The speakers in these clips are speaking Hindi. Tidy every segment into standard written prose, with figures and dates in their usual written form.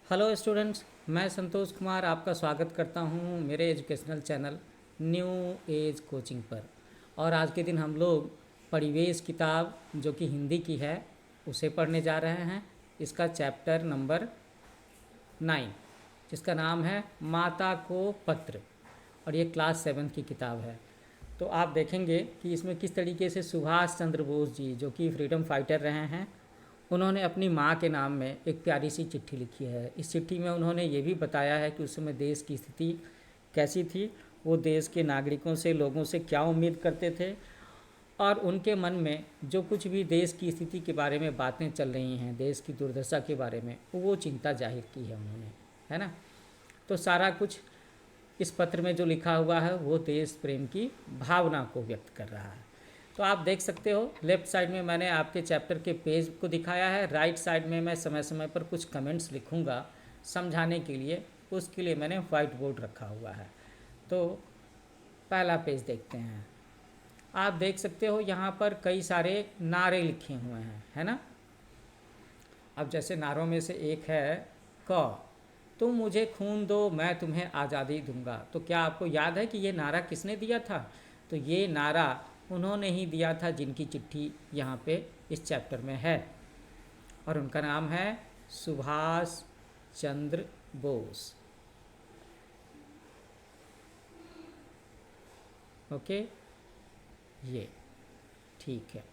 हेलो स्टूडेंट्स, मैं संतोष कुमार आपका स्वागत करता हूं मेरे educational channel new age coaching पर। और आज के दिन हम लोग परिवेश किताब जो कि हिंदी की है उसे पढ़ने जा रहे हैं। इसका चैप्टर नंबर 9 जिसका नाम है माता को पत्र, और ये क्लास 7 की किताब है। तो आप देखेंगे कि इसमें किस तरीके से सुभाष चंद्र बोस जी जो कि फ्रीडम फाइटर रहे हैं, उन्होंने अपनी माँ के नाम में एक प्यारी सी चिट्ठी लिखी है। इस चिट्ठी में उन्होंने ये भी बताया है कि उस समय देश की स्थिति कैसी थी, वो देश के नागरिकों से, लोगों से क्या उम्मीद करते थे, और उनके मन में जो कुछ भी देश की स्थिति के बारे में बातें चल रही हैं, देश की दुर्दशा के बारे में, वो चिंता जाहिर की है उन्होंने, है ना। तो सारा कुछ इस पत्र में जो लिखा हुआ है वो देश प्रेम की भावना को व्यक्त कर रहा है। तो आप देख सकते हो, लेफ्ट साइड में मैंने आपके चैप्टर के पेज को दिखाया है, राइट साइड में मैं समय समय पर कुछ कमेंट्स लिखूंगा समझाने के लिए, उसके लिए मैंने वाइट बोर्ड रखा हुआ है। तो पहला पेज देखते हैं। आप देख सकते हो यहाँ पर कई सारे नारे लिखे हुए हैं, है ना। अब जैसे नारों में से एक है क, तुम मुझे खून दो मैं तुम्हें आज़ादी दूंगा। तो क्या आपको याद है कि ये नारा किसने दिया था? तो ये नारा उन्होंने ही दिया था जिनकी चिट्ठी यहाँ पे इस चैप्टर में है, और उनका नाम है सुभाष चंद्र बोस। ओके, ये ठीक है।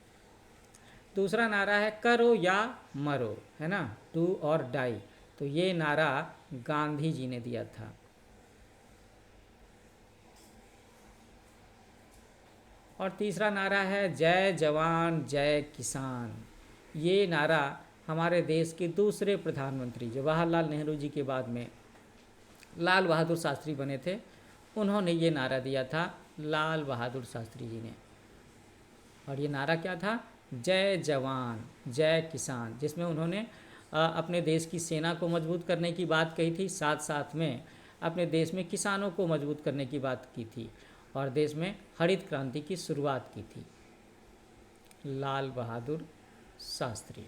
दूसरा नारा है करो या मरो, है ना, डू और डाई। तो ये नारा गांधी जी ने दिया था। और तीसरा नारा है जय जवान जय किसान। ये नारा हमारे देश के दूसरे प्रधानमंत्री जवाहरलाल नेहरू जी के बाद में लाल बहादुर शास्त्री बने थे, उन्होंने ये नारा दिया था, लाल बहादुर शास्त्री जी ने। और ये नारा क्या था? जय जवान जय किसान, जिसमें उन्होंने अपने देश की सेना को मजबूत करने की बात कही थी, साथ साथ में अपने देश में किसानों को मजबूत करने की बात की थी, और देश में हरित क्रांति की शुरुआत की थी। लाल बहादुर शास्त्री।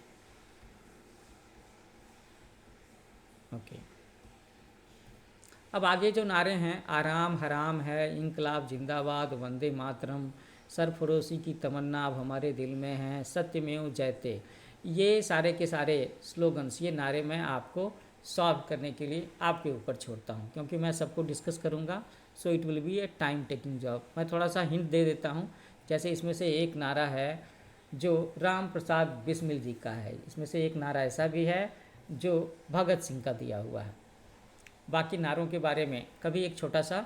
ओके, अब आगे जो नारे हैं, आराम हराम है, इनकलाब जिंदाबाद, वंदे मातरम, सरफरोशी की तमन्ना अब हमारे दिल में है, सत्यमेव जयते, ये सारे के सारे स्लोगन्स, ये नारे मैं आपको सॉल्व करने के लिए आपके ऊपर छोड़ता हूँ, क्योंकि मैं सबको डिस्कस करूँगा, so it will be A time taking job. मैं थोड़ा सा हिंट दे देता हूँ। जैसे इसमें से एक नारा है जो राम प्रसाद बिस्मिल जी का है, इसमें से एक नारा ऐसा भी है जो भगत सिंह का दिया हुआ है। बाकी नारों के बारे में कभी एक छोटा सा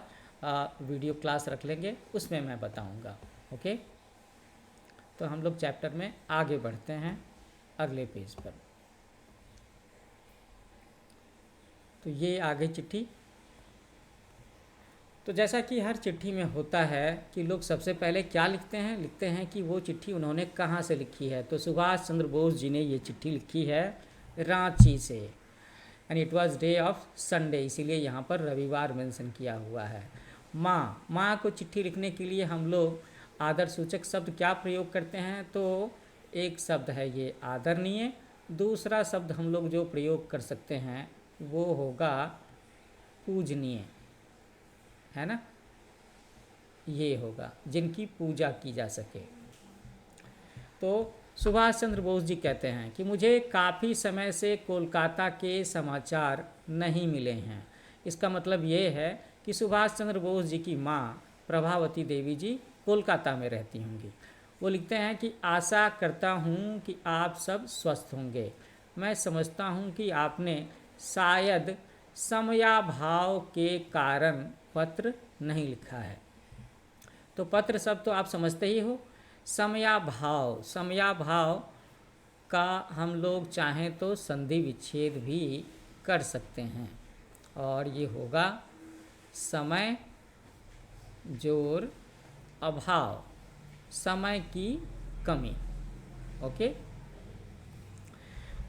वीडियो क्लास रख लेंगे, उसमें मैं बताऊंगा। ओके, तो हम लोग चैप्टर में आगे बढ़ते हैं अगले पेज पर। तो ये आगे चिट्ठी। तो जैसा कि हर चिट्ठी में होता है कि लोग सबसे पहले क्या लिखते हैं, लिखते हैं कि वो चिट्ठी उन्होंने कहाँ से लिखी है। तो सुभाष चंद्र बोस जी ने ये चिट्ठी लिखी है रांची से, and it was day of Sunday, इसीलिए यहाँ पर रविवार मेंशन किया हुआ है। माँ को चिट्ठी लिखने के लिए हम लोग आदर सूचक शब्द क्या प्रयोग करते हैं? तो एक शब्द है ये आदरणीय, दूसरा शब्द हम लोग जो प्रयोग कर सकते हैं वो होगा पूजनीय, है ना, ये होगा जिनकी पूजा की जा सके। तो सुभाष चंद्र बोस जी कहते हैं कि मुझे काफ़ी समय से कोलकाता के समाचार नहीं मिले हैं। इसका मतलब ये है कि सुभाष चंद्र बोस जी की माँ प्रभावती देवी जी कोलकाता में रहती होंगी। वो लिखते हैं कि आशा करता हूँ कि आप सब स्वस्थ होंगे। मैं समझता हूँ कि आपने शायद समयाभाव के कारण पत्र नहीं लिखा है। तो पत्र शब्द तो आप समझते ही हो। समयाभाव, समयाभाव का हम लोग चाहें तो संधि विच्छेद भी कर सकते हैं, और ये होगा समय जोर अभाव, समय की कमी। ओके,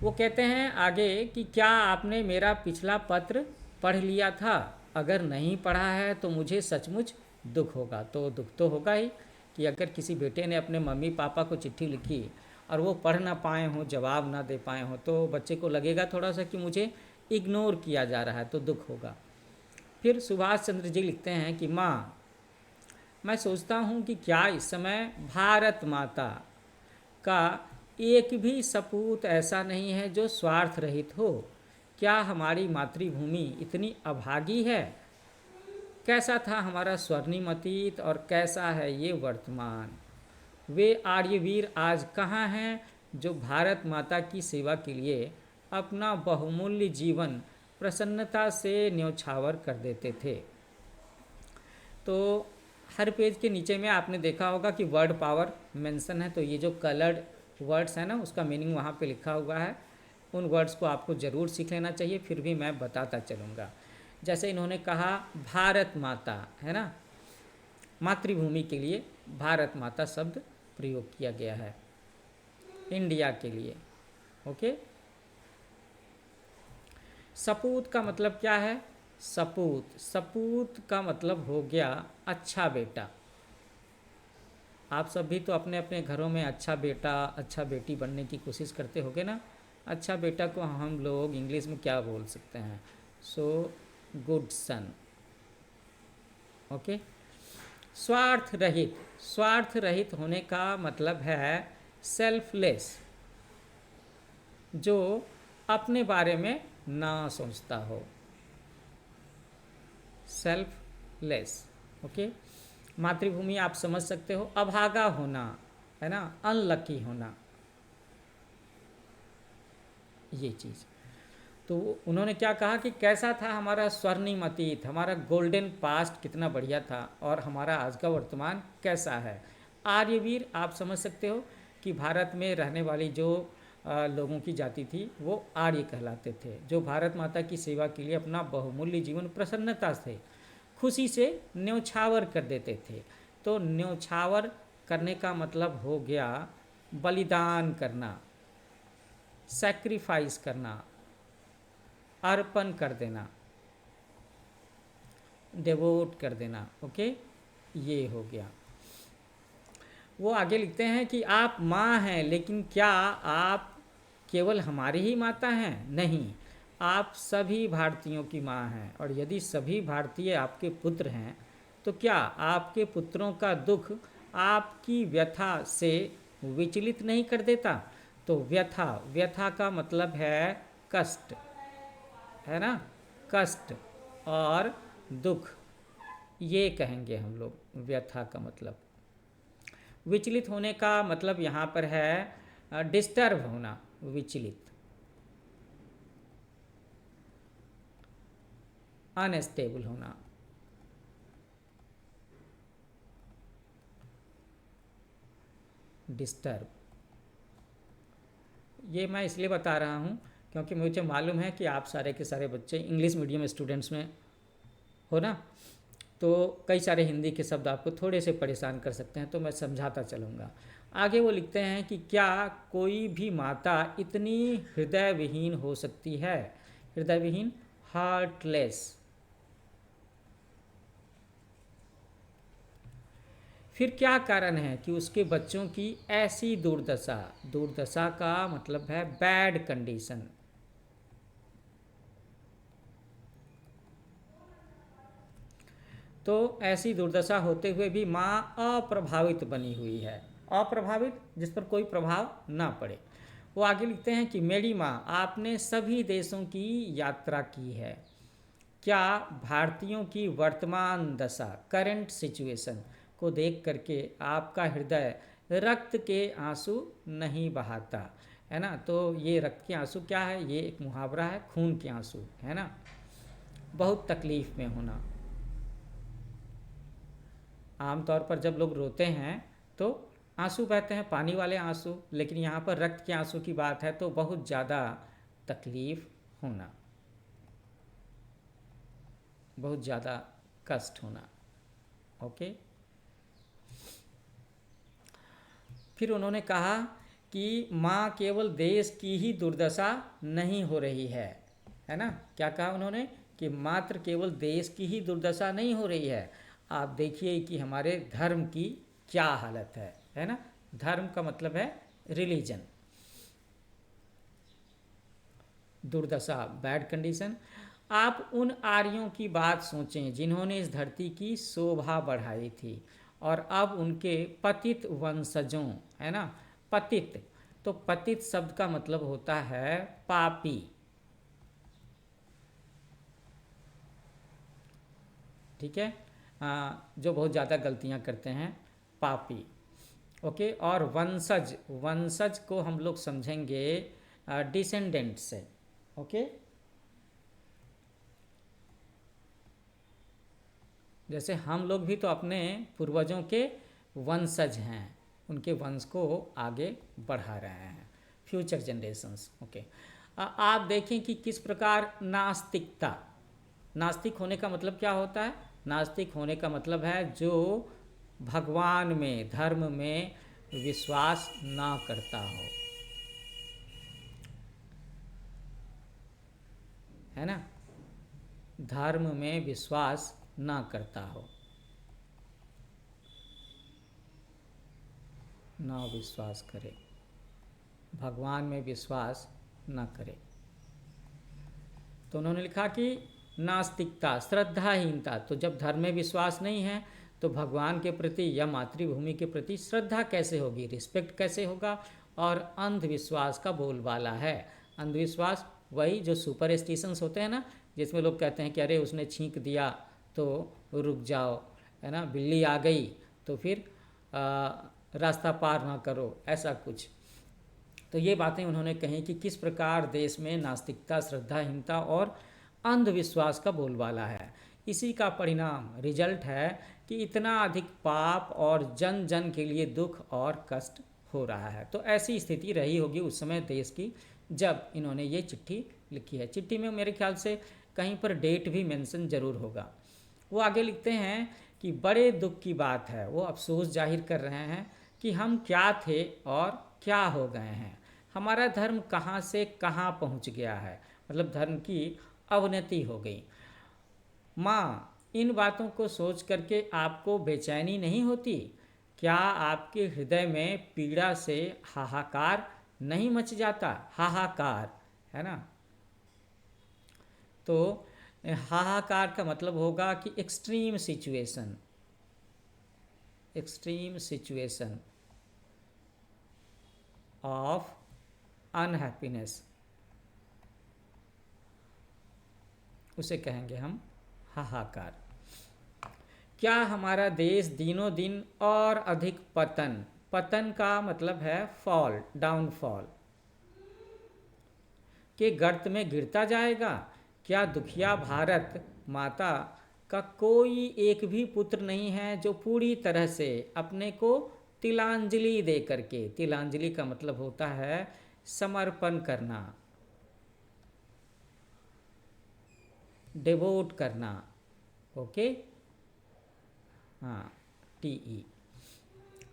वो कहते हैं आगे कि क्या आपने मेरा पिछला पत्र पढ़ लिया था? अगर नहीं पढ़ा है तो मुझे सचमुच दुख होगा। तो दुख तो होगा ही कि अगर किसी बेटे ने अपने मम्मी पापा को चिट्ठी लिखी और वो पढ़ ना पाए हों, जवाब ना दे पाए हों, तो बच्चे को लगेगा थोड़ा सा कि मुझे इग्नोर किया जा रहा है तो दुख होगा। फिर सुभाष चंद्र जी लिखते हैं कि माँ, मैं सोचता हूँ कि क्या इस समय भारत माता का एक भी सपूत ऐसा नहीं है जो स्वार्थ रहित हो। क्या हमारी मातृभूमि इतनी अभागी है? कैसा था हमारा स्वर्णिम अतीत और कैसा है ये वर्तमान। वे आर्यवीर आज कहाँ हैं जो भारत माता की सेवा के लिए अपना बहुमूल्य जीवन प्रसन्नता से न्यौछावर कर देते थे। तो हर पेज के नीचे में आपने देखा होगा कि वर्ड पावर मेंशन है, तो ये जो कलर्ड वर्ड्स है ना, उसका मीनिंग वहाँ पे लिखा हुआ है। उन वर्ड्स को आपको ज़रूर सीख लेना चाहिए, फिर भी मैं बताता चलूँगा। जैसे इन्होंने कहा भारत माता, है ना, मातृभूमि के लिए भारत माता शब्द प्रयोग किया गया है, इंडिया के लिए। ओके। सपूत का मतलब क्या है? सपूत का मतलब हो गया अच्छा बेटा। आप सब भी तो अपने अपने घरों में अच्छा बेटा अच्छा बेटी बनने की कोशिश करते होगे ना। अच्छा बेटा को हम लोग इंग्लिश में क्या बोल सकते हैं? So good son. ओके। स्वार्थ रहित होने का मतलब है सेल्फलेस, जो अपने बारे में ना सोचता हो, सेल्फलेस। ओके। मातृभूमि आप समझ सकते हो, अभागा होना, है ना, अनलकी होना, ये चीज़। तो उन्होंने क्या कहा कि कैसा था हमारा स्वर्णिम अतीत, हमारा गोल्डन पास्ट कितना बढ़िया था, और हमारा आज का वर्तमान कैसा है। आर्यवीर आप समझ सकते हो कि भारत में रहने वाली जो लोगों की जाति थी वो आर्य कहलाते थे, जो भारत माता की सेवा के लिए अपना बहुमूल्य जीवन प्रसन्नता से खुशी से न्यौछावर कर देते थे। तो न्यौछावर करने का मतलब हो गया बलिदान करना, सैक्रिफाइस करना, अर्पण कर देना, डिवोट कर देना। ओके, ये हो गया। वो आगे लिखते हैं कि आप माँ हैं, लेकिन क्या आप केवल हमारी ही माता हैं? नहीं, आप सभी भारतीयों की माँ हैं, और यदि सभी भारतीय आपके पुत्र हैं तो क्या आपके पुत्रों का दुख आपकी व्यथा से विचलित नहीं कर देता? तो व्यथा का मतलब है कष्ट, है ना, कष्ट और दुख, ये कहेंगे हम लोग व्यथा का मतलब। विचलित होने का मतलब यहाँ पर है डिस्टर्ब होना, विचलित, अनस्टेबल होना। डिस्टर्ब, ये मैं इसलिए बता रहा हूँ क्योंकि मुझे मालूम है कि आप सारे के सारे बच्चे इंग्लिश मीडियम स्टूडेंट्स में हो ना, तो कई सारे हिंदी के शब्द आपको थोड़े से परेशान कर सकते हैं, तो मैं समझाता चलूँगा। आगे वो लिखते हैं कि क्या कोई भी माता इतनी हृदय विहीन हो सकती है? हृदय विहीन, हार्टलेस। फिर क्या कारण है कि उसके बच्चों की ऐसी दुर्दशा? दुर्दशा का मतलब है बैड कंडीशन। तो ऐसी दुर्दशा होते हुए भी माँ अप्रभावित बनी हुई है, अप्रभावित, जिस पर कोई प्रभाव ना पड़े। वो आगे लिखते हैं कि मेरी माँ, आपने सभी देशों की यात्रा की है, क्या भारतीयों की वर्तमान दशा, करंट सिचुएशन को देख करके आपका हृदय रक्त के आंसू नहीं बहाता? है ना। तो ये रक्त के आंसू क्या है? ये एक मुहावरा है, खून के आंसू, है ना, बहुत तकलीफ में होना। आमतौर पर जब लोग रोते हैं तो आंसू बहते हैं, पानी वाले आंसू, लेकिन यहाँ पर रक्त के आंसू की बात है, तो बहुत ज़्यादा तकलीफ होना, बहुत ज़्यादा कष्ट होना। ओके। फिर उन्होंने कहा कि माँ केवल देश की ही दुर्दशा नहीं हो रही है ना। क्या कहा उन्होंने? कि मात्र केवल देश की ही दुर्दशा नहीं हो रही है, आप देखिए कि हमारे धर्म की क्या हालत है ना। धर्म का मतलब है रिलीजन। दुर्दशा बैड कंडीशन। आप उन आर्यों की बात सोचें जिन्होंने इस धरती की शोभा बढ़ाई थी और अब उनके पतित वंशजों, है ना, पतित, तो पतित शब्द का मतलब होता है पापी, ठीक है, जो बहुत ज़्यादा गलतियां करते हैं, पापी। ओके, और वंशज, वंशज को हम लोग समझेंगे डिसेंडेंट से। ओके, जैसे हम लोग भी तो अपने पूर्वजों के वंशज हैं, उनके वंश को आगे बढ़ा रहे हैं, फ्यूचर जनरेशन्स। ओके, आप देखें कि किस प्रकार नास्तिकता, नास्तिक होने का मतलब क्या होता है? नास्तिक होने का मतलब है जो भगवान में, धर्म में विश्वास ना करता हो, है ना, धर्म में विश्वास ना करता हो, ना विश्वास करे, भगवान में विश्वास ना करे। तो उन्होंने लिखा कि नास्तिकता, श्रद्धाहीनता, तो जब धर्म में विश्वास नहीं है तो भगवान के प्रति या मातृभूमि के प्रति श्रद्धा कैसे होगी, रिस्पेक्ट कैसे होगा? और अंधविश्वास का बोलबाला है। अंधविश्वास वही जो सुपरस्टिशंस होते हैं ना, जिसमें लोग कहते हैं कि अरे उसने छींक दिया तो रुक जाओ, है ना, बिल्ली आ गई तो फिर रास्ता पार ना करो, ऐसा कुछ। तो ये बातें उन्होंने कही कि किस प्रकार देश में नास्तिकता, श्रद्धाहीनता और अंधविश्वास का बोलबाला है। इसी का परिणाम, रिजल्ट है कि इतना अधिक पाप और जन जन के लिए दुख और कष्ट हो रहा है। तो ऐसी स्थिति रही होगी उस समय देश की जब इन्होंने ये चिट्ठी लिखी है। चिट्ठी में मेरे ख्याल से कहीं पर डेट भी मेंशन जरूर होगा। वो आगे लिखते हैं कि बड़े दुख की बात है, वो अफसोस जाहिर कर रहे हैं कि हम क्या थे और क्या हो गए हैं, हमारा धर्म कहाँ से कहाँ पहुँच गया है, मतलब धर्म की अवनति हो गई। माँ, इन बातों को सोच करके आपको बेचैनी नहीं होती? क्या आपके हृदय में पीड़ा से हाहाकार नहीं मच जाता? हाहाकार, है ना, तो हाहाकार का मतलब होगा कि extreme situation, extreme situation of unhappiness, उसे कहेंगे हम हाहाकार। क्या हमारा देश दिनों दिन और अधिक पतन, पतन का मतलब है फॉल, डाउनफॉल, के गर्त में गिरता जाएगा? क्या दुखिया भारत माता का कोई एक भी पुत्र नहीं है जो पूरी तरह से अपने को तिलांजलि दे करके, तिलांजलि का मतलब होता है समर्पण करना, डिवोट करना, ओके, हाँ, टीई,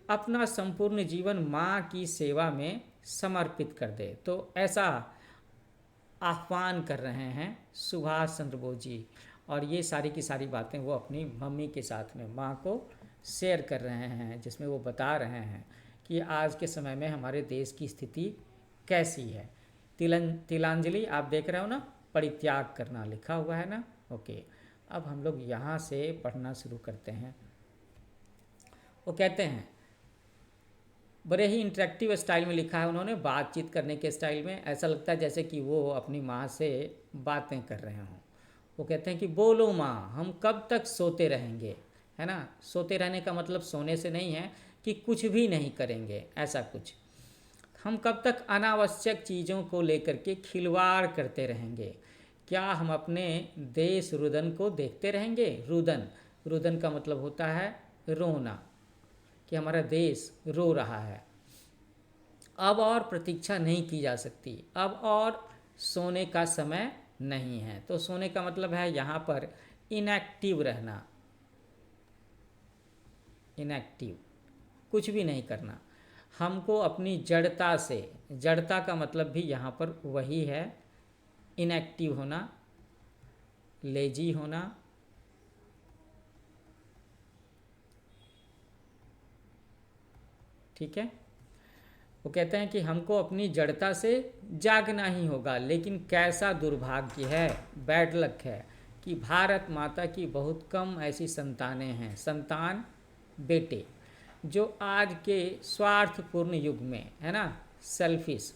अपना संपूर्ण जीवन माँ की सेवा में समर्पित कर दे? तो ऐसा आह्वान कर रहे हैं सुभाष चंद्र बोस जी। और ये सारी की सारी बातें वो अपनी मम्मी के साथ में, माँ को शेयर कर रहे हैं, जिसमें वो बता रहे हैं कि आज के समय में हमारे देश की स्थिति कैसी है। तिलांजलि आप देख रहे हो ना, परित्याग करना लिखा हुआ है ना। ओके, अब हम लोग यहाँ से पढ़ना शुरू करते हैं। वो कहते हैं, बड़े ही इंटरेक्टिव स्टाइल में लिखा है उन्होंने, बातचीत करने के स्टाइल में, ऐसा लगता है जैसे कि वो अपनी माँ से बातें कर रहे हों। वो कहते हैं कि बोलो माँ, हम कब तक सोते रहेंगे, है ना, सोते रहने का मतलब सोने से नहीं है कि कुछ भी नहीं करेंगे, ऐसा कुछ। हम कब तक अनावश्यक चीज़ों को लेकर के खिलवाड़ करते रहेंगे? क्या हम अपने देश रुदन को देखते रहेंगे? रुदन, रुदन का मतलब होता है रोना, कि हमारा देश रो रहा है। अब और प्रतीक्षा नहीं की जा सकती, अब और सोने का समय नहीं है। तो सोने का मतलब है यहाँ पर इनएक्टिव रहना, इनएक्टिव, कुछ भी नहीं करना। हमको अपनी जड़ता से, जड़ता का मतलब भी यहाँ पर वही है, इनएक्टिव होना, लेजी होना, ठीक है। वो कहते हैं कि हमको अपनी जड़ता से जागना ही होगा, लेकिन कैसा दुर्भाग्य है, बैड लक है कि भारत माता की बहुत कम ऐसी संतानें हैं, संतान बेटे, जो आज के स्वार्थपूर्ण युग में, है ना, सेल्फिश,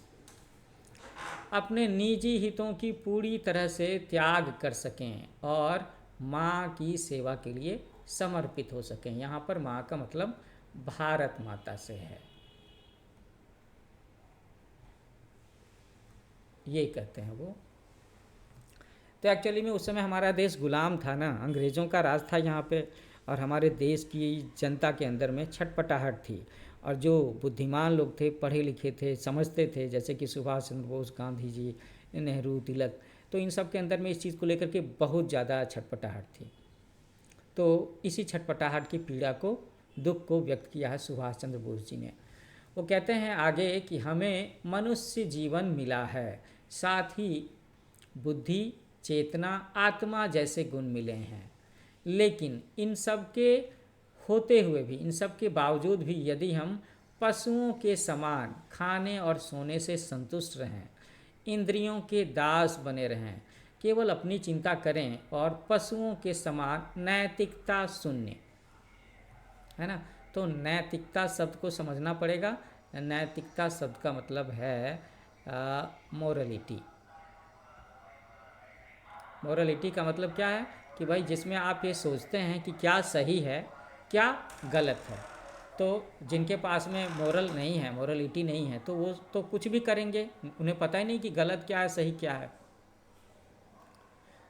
अपने निजी हितों की पूरी तरह से त्याग कर सकें और माँ की सेवा के लिए समर्पित हो सकें। यहाँ पर माँ का मतलब भारत माता से है, ये कहते हैं वो। तो एक्चुअली में उस समय हमारा देश गुलाम था ना, अंग्रेज़ों का राज था यहाँ पे, और हमारे देश की जनता के अंदर में छटपटाहट थी। और जो बुद्धिमान लोग थे, पढ़े लिखे थे, समझते थे, जैसे कि सुभाष चंद्र बोस, गांधी जी, नेहरू, तिलक, तो इन सब के अंदर में इस चीज़ को लेकर के बहुत ज़्यादा छटपटाहट थी। तो इसी छटपटाहट की पीड़ा को, दुख को व्यक्त किया है सुभाष चंद्र बोस जी ने। वो कहते हैं आगे कि हमें मनुष्य जीवन मिला है, साथ ही बुद्धि, चेतना, आत्मा जैसे गुण मिले हैं, लेकिन इन सब के होते हुए भी, इन सब के बावजूद भी यदि हम पशुओं के समान खाने और सोने से संतुष्ट रहें, इंद्रियों के दास बने रहें, केवल अपनी चिंता करें और पशुओं के समान नैतिकता शून्य, है ना। तो नैतिकता शब्द को समझना पड़ेगा। नैतिकता शब्द का मतलब है मोरलिटी। मोरलिटी का मतलब क्या है कि भाई जिसमें आप ये सोचते हैं कि क्या सही है, क्या गलत है। तो जिनके पास में मोरल नहीं है, मोरलिटी नहीं है, तो वो तो कुछ भी करेंगे, उन्हें पता ही नहीं कि गलत क्या है, सही क्या है।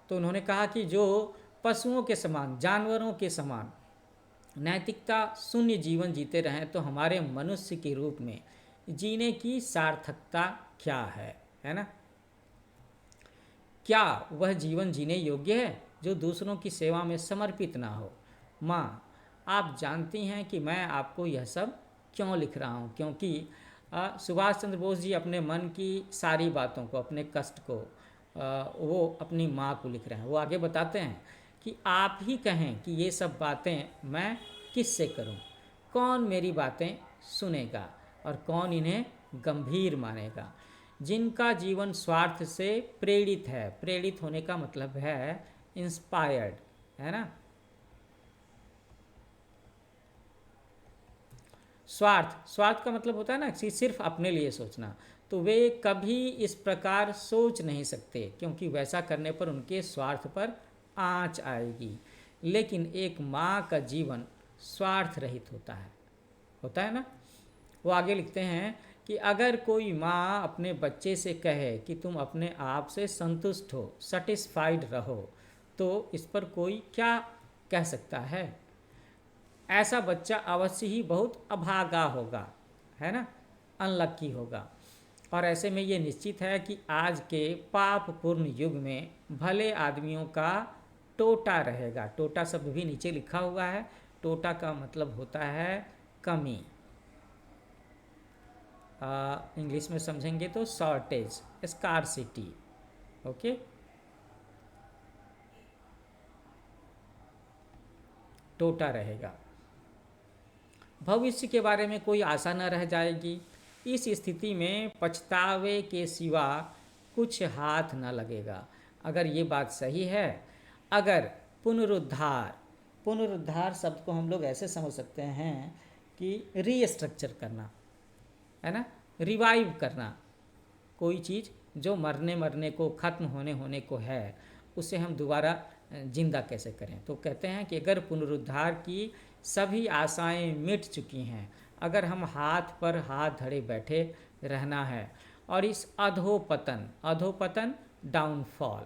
तो उन्होंने कहा कि जो पशुओं के समान, जानवरों के समान नैतिकता शून्य जीवन जीते रहें, तो हमारे मनुष्य के रूप में जीने की सार्थकता क्या है ना। क्या वह जीवन जीने योग्य है जो दूसरों की सेवा में समर्पित ना हो। माँ, आप जानती हैं कि मैं आपको यह सब क्यों लिख रहा हूँ, क्योंकि सुभाष चंद्र बोस जी अपने मन की सारी बातों को, अपने कष्ट को वो अपनी माँ को लिख रहे हैं। वो आगे बताते हैं कि आप ही कहें कि ये सब बातें मैं किससे करूं, कौन मेरी बातें सुनेगा और कौन इन्हें गंभीर मानेगा। जिनका जीवन स्वार्थ से प्रेरित है, प्रेरित होने का मतलब है इंस्पायर्ड, है ना। स्वार्थ का मतलब होता है ना कि सिर्फ अपने लिए सोचना, तो वे कभी इस प्रकार सोच नहीं सकते, क्योंकि वैसा करने पर उनके स्वार्थ पर आंच आएगी। लेकिन एक माँ का जीवन स्वार्थ रहित होता है ना। वो आगे लिखते हैं कि अगर कोई माँ अपने बच्चे से कहे कि तुम अपने आप से संतुष्ट हो, सेटिस्फाइड रहो, तो इस पर कोई क्या कह सकता है। ऐसा बच्चा अवश्य ही बहुत अभागा होगा, है ना, अनलक्की होगा। और ऐसे में ये निश्चित है कि आज के पापपूर्ण युग में भले आदमियों का टोटा रहेगा। टोटा शब्द भी नीचे लिखा हुआ है। टोटा का मतलब होता है कमी, इंग्लिश में समझेंगे तो शॉर्टेज, स्कार्सिटी। ओके, टोटा रहेगा। भविष्य के बारे में कोई आशा न रह जाएगी। इस स्थिति में पछतावे के सिवा कुछ हाथ न लगेगा। अगर ये बात सही है, अगर पुनरुद्धार शब्द को हम लोग ऐसे समझ सकते हैं कि रीस्ट्रक्चर करना, है ना, रिवाइव करना। कोई चीज़ जो मरने को, ख़त्म होने को है, उसे हम दोबारा जिंदा कैसे करें। तो कहते हैं कि अगर पुनरुद्धार की सभी आशाएं मिट चुकी हैं, अगर हम हाथ पर हाथ धरे बैठे रहना है और इस अधोपतन डाउनफॉल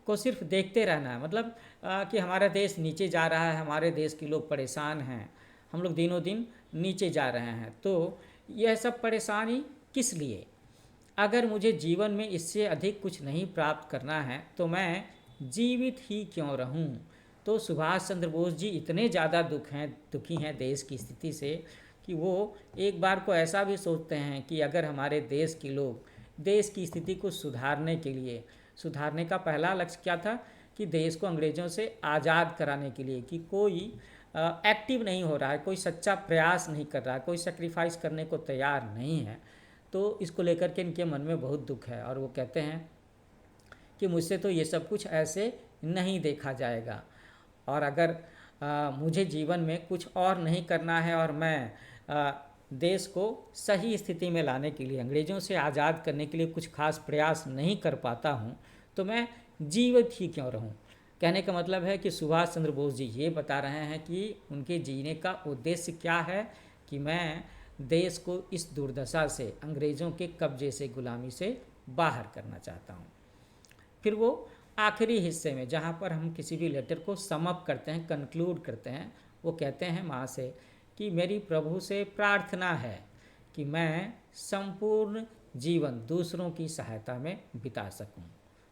को सिर्फ देखते रहना है, मतलब कि हमारा देश नीचे जा रहा है, हमारे देश के लोग परेशान हैं, हम लोग दिनों दिन नीचे जा रहे हैं, तो यह सब परेशानी किस लिए। अगर मुझे जीवन में इससे अधिक कुछ नहीं प्राप्त करना है, तो मैं जीवित ही क्यों रहूं। तो सुभाष चंद्र बोस जी इतने ज़्यादा दुखी हैं देश की स्थिति से कि वो एक बार को ऐसा भी सोचते हैं कि अगर हमारे देश के लोग देश की स्थिति को सुधारने के लिए, सुधारने का पहला लक्ष्य क्या था कि देश को अंग्रेज़ों से आज़ाद कराने के लिए कि कोई एक्टिव नहीं हो रहा है, कोई सच्चा प्रयास नहीं कर रहा है, कोई सेक्रीफाइस करने को तैयार नहीं है। तो इसको लेकर के इनके मन में बहुत दुख है और वो कहते हैं कि मुझसे तो ये सब कुछ ऐसे नहीं देखा जाएगा, और अगर मुझे जीवन में कुछ और नहीं करना है और मैं देश को सही स्थिति में लाने के लिए, अंग्रेज़ों से आज़ाद करने के लिए कुछ खास प्रयास नहीं कर पाता हूँ, तो मैं जीवित ही क्यों रहूँ। कहने का मतलब है कि सुभाष चंद्र बोस जी ये बता रहे हैं कि उनके जीने का उद्देश्य क्या है, कि मैं देश को इस दुर्दशा से, अंग्रेज़ों के कब्जे से, गुलामी से बाहर करना चाहता हूँ। फिर वो आखिरी हिस्से में जहाँ पर हम किसी भी लेटर को समअप करते हैं, कंक्लूड करते हैं, वो कहते हैं माँ से कि मेरी प्रभु से प्रार्थना है कि मैं संपूर्ण जीवन दूसरों की सहायता में बिता सकूं।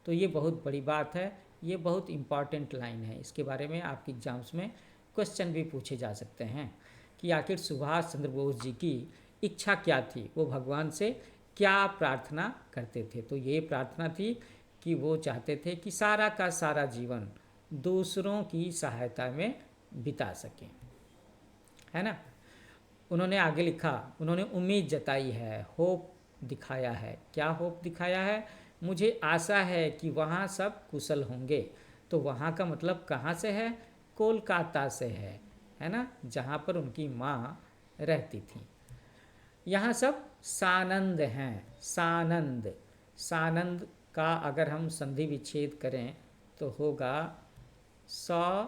तो ये बहुत बड़ी बात है, ये बहुत इम्पॉर्टेंट लाइन है। इसके बारे में आपके एग्जाम्स में क्वेश्चन भी पूछे जा सकते हैं कि आखिर सुभाष चंद्र बोस जी की इच्छा क्या थी, वो भगवान से क्या प्रार्थना करते थे। तो ये प्रार्थना थी कि वो चाहते थे कि सारा का सारा जीवन दूसरों की सहायता में बिता सकें, है ना। उन्होंने आगे लिखा, उन्होंने उम्मीद जताई है, होप दिखाया है। क्या होप दिखाया है? मुझे आशा है कि वहाँ सब कुशल होंगे। तो वहाँ का मतलब कहाँ से है? कोलकाता से है ना, जहाँ पर उनकी माँ रहती थी। यहाँ सब सानंद हैं, सानंद। सानंद का अगर हम संधि विच्छेद करें तो होगा सौ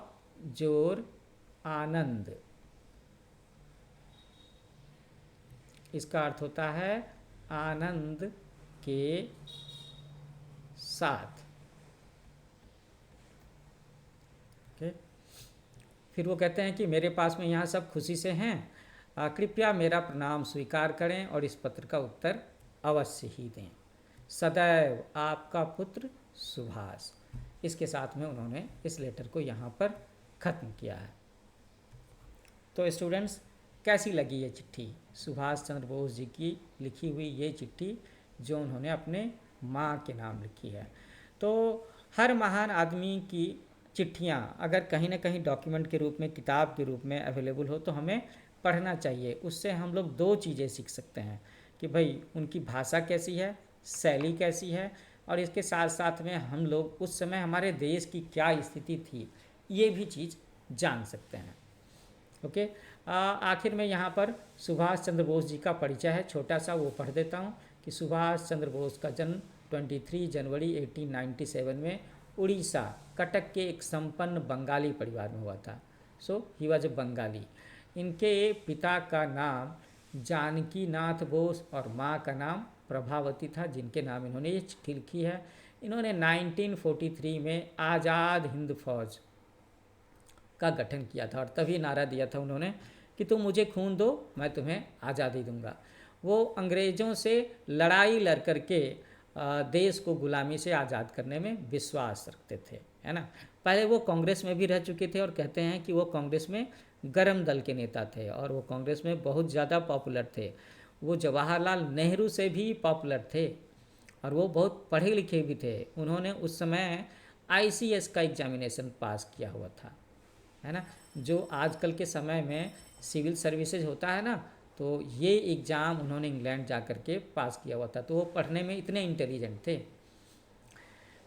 जोर आनंद। इसका अर्थ होता है आनंद के साथ। ओके। फिर वो कहते हैं कि मेरे पास में यहाँ सब खुशी से हैं, कृपया मेरा प्रणाम स्वीकार करें और इस पत्र का उत्तर अवश्य ही दें। सदैव आपका पुत्र सुभाष। इसके साथ में उन्होंने इस लेटर को यहाँ पर ख़त्म किया है। तो स्टूडेंट्स, कैसी लगी ये चिट्ठी? सुभाष चंद्र बोस जी की लिखी हुई ये चिट्ठी जो उन्होंने अपने माँ के नाम लिखी है। तो हर महान आदमी की चिट्ठियाँ अगर कहीं ना कहीं डॉक्यूमेंट के रूप में, किताब के रूप में अवेलेबल हो तो हमें पढ़ना चाहिए। उससे हम लोग दो चीज़ें सीख सकते हैं कि भाई उनकी भाषा कैसी है, शैली कैसी है, और इसके साथ साथ में हम लोग उस समय हमारे देश की क्या स्थिति थी, ये भी चीज़ जान सकते हैं। ओके। आखिर में यहाँ पर सुभाष चंद्र बोस जी का परिचय है, छोटा सा, वो पढ़ देता हूँ कि सुभाष चंद्र बोस का जन्म 23 जनवरी 1897 में उड़ीसा, कटक के एक संपन्न बंगाली परिवार में हुआ था। सो ही वॉज ए बंगाली। इनके पिता का नाम जानकी नाथ बोस और माँ का नाम प्रभावती था, जिनके नाम इन्होंने ये चिट्ठी लिखी है। इन्होंने 1943 में आज़ाद हिंद फौज का गठन किया था और तभी नारा दिया था उन्होंने कि तुम मुझे खून दो, मैं तुम्हें आज़ादी दूंगा। वो अंग्रेज़ों से लड़ाई लड़ करके देश को गुलामी से आज़ाद करने में विश्वास रखते थे, है ना। पहले वो कांग्रेस में भी रह चुके थे और कहते हैं कि वो कांग्रेस में गरम दल के नेता थे और वो कांग्रेस में बहुत ज़्यादा पॉपुलर थे। वो जवाहरलाल नेहरू से भी पॉपुलर थे और वो बहुत पढ़े लिखे भी थे। उन्होंने उस समय ICS का एग्जामिनेशन पास किया हुआ था, है ना। जो आजकल के समय में सिविल सर्विसेज होता है ना, तो ये एग्ज़ाम उन्होंने इंग्लैंड जा कर के पास किया हुआ था। तो वो पढ़ने में इतने इंटेलिजेंट थे।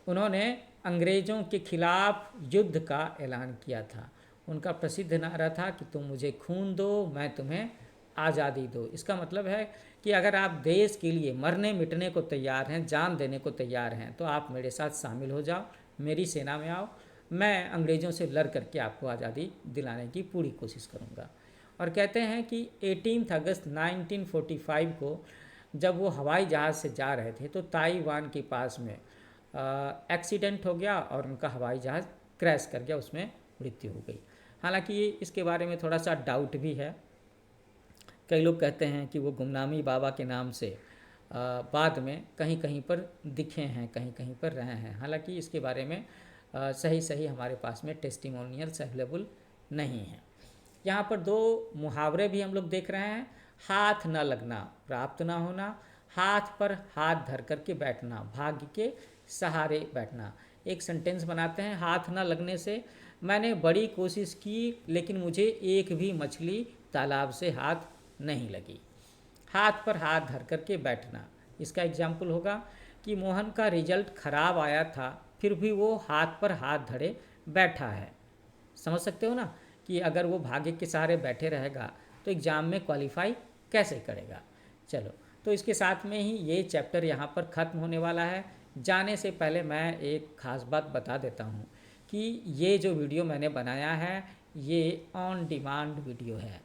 उन्होंने अंग्रेज़ों के खिलाफ युद्ध का ऐलान किया था। उनका प्रसिद्ध नारा था कि तुम मुझे खून दो, मैं तुम्हें आज़ादी दो। इसका मतलब है कि अगर आप देश के लिए मरने मिटने को तैयार हैं, जान देने को तैयार हैं, तो आप मेरे साथ शामिल हो जाओ, मेरी सेना में आओ, मैं अंग्रेज़ों से लड़ करके आपको आज़ादी दिलाने की पूरी कोशिश करूँगा। और कहते हैं कि 18 अगस्त 1945 को जब वो हवाई जहाज़ से जा रहे थे तो ताइवान के पास में एक्सीडेंट हो गया और उनका हवाई जहाज़ क्रैश कर गया, उसमें मृत्यु हो गई। हालांकि इसके बारे में थोड़ा सा डाउट भी है। कई लोग कहते हैं कि वो गुमनामी बाबा के नाम से बाद में कहीं कहीं पर दिखे हैं, कहीं कहीं पर रहे हैं। हालांकि इसके बारे में सही सही हमारे पास में टेस्टिमोनियल्स अवेलेबल नहीं हैं। यहाँ पर दो मुहावरे भी हम लोग देख रहे हैं। हाथ न लगना, प्राप्त न होना, हाथ पर हाथ धर करके बैठना, भाग्य के सहारे बैठना। एक सेंटेंस बनाते हैं, हाथ ना लगने से मैंने बड़ी कोशिश की लेकिन मुझे एक भी मछली तालाब से हाथ नहीं लगी। हाथ पर हाथ धर करके बैठना, इसका एग्जाम्पल होगा कि मोहन का रिजल्ट खराब आया था फिर भी वो हाथ पर हाथ धरे बैठा है। समझ सकते हो ना कि अगर वो भाग्य के सहारे बैठे रहेगा तो एग्ज़ाम में क्वालिफाई कैसे करेगा। चलो, तो इसके साथ में ही ये चैप्टर यहाँ पर ख़त्म होने वाला है। जाने से पहले मैं एक ख़ास बात बता देता हूँ कि ये जो वीडियो मैंने बनाया है ये ऑन डिमांड वीडियो है,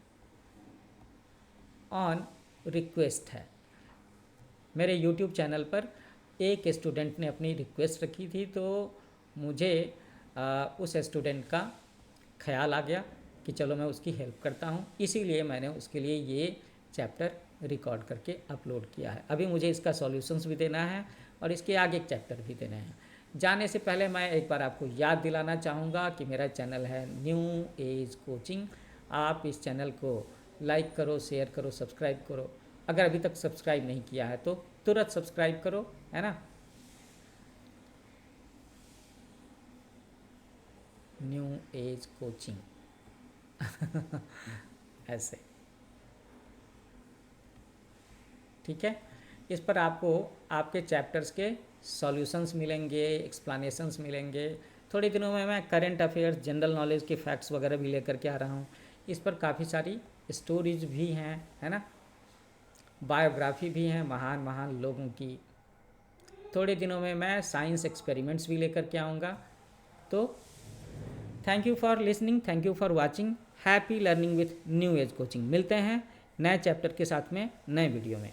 ऑन रिक्वेस्ट है। मेरे यूट्यूब चैनल पर एक स्टूडेंट ने अपनी रिक्वेस्ट रखी थी तो मुझे उस स्टूडेंट का ख्याल आ गया कि चलो मैं उसकी हेल्प करता हूँ, इसीलिए मैंने उसके लिए ये चैप्टर रिकॉर्ड करके अपलोड किया है। अभी मुझे इसका सॉल्यूशंस भी देना है और इसके आगे एक चैप्टर भी देने हैं। जाने से पहले मैं एक बार आपको याद दिलाना चाहूँगा कि मेरा चैनल है न्यू एज कोचिंग। आप इस चैनल को लाइक करो, शेयर करो, सब्सक्राइब करो। अगर अभी तक सब्सक्राइब नहीं किया है तो तुरंत सब्सक्राइब करो, है ना। न्यू एज कोचिंग ऐसे, ठीक है। इस पर आपको आपके चैप्टर्स के सॉल्यूशंस मिलेंगे, एक्सप्लेनेशंस मिलेंगे। थोड़े दिनों में मैं करंट अफेयर्स, जनरल नॉलेज के फैक्ट्स वगैरह भी लेकर के आ रहा हूँ। इस पर काफ़ी सारी स्टोरीज भी हैं, है ना, बायोग्राफी भी हैं महान महान लोगों की। थोड़े दिनों में मैं साइंस एक्सपेरिमेंट्स भी लेकर के आऊँगा। तो thank you for listening, thank you for watching, happy learning with new age coaching. मिलते हैं नए चैप्टर के साथ में नए वीडियो में।